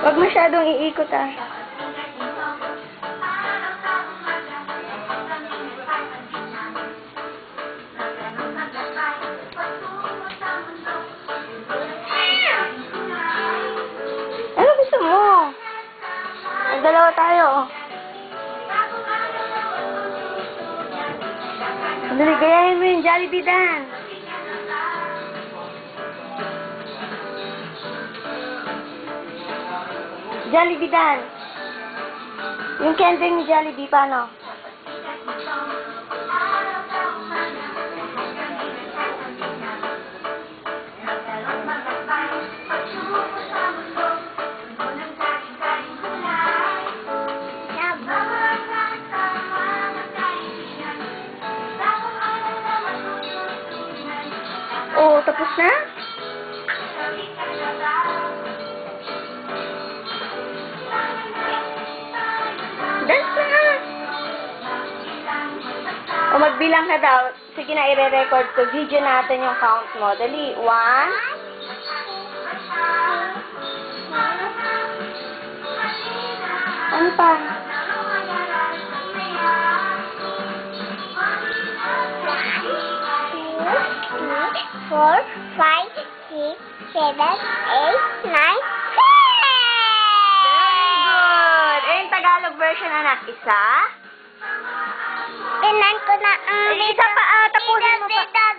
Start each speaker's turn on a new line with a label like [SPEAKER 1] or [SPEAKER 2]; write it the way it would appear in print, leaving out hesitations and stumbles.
[SPEAKER 1] Huwag masyadong iikot ah. Ano gusto mo? Dalawa tayo. Dali, gayahin mo yung Jollibee dance. Jollibee dance. Yung kending ni Jollibee, paano? Oh, tapos na? Dance na! O, magbilang ka daw. Sige na, i-record ko. Video natin yung count mo. Dali. 1. Ano pa?
[SPEAKER 2] 4, 5, 6, 7, 8, 9, 10!
[SPEAKER 1] Very good! Eh, yung Tagalog version, anak, isa?
[SPEAKER 2] Tinan ko na ang
[SPEAKER 1] Eh, isa pa, tapusin mo pa.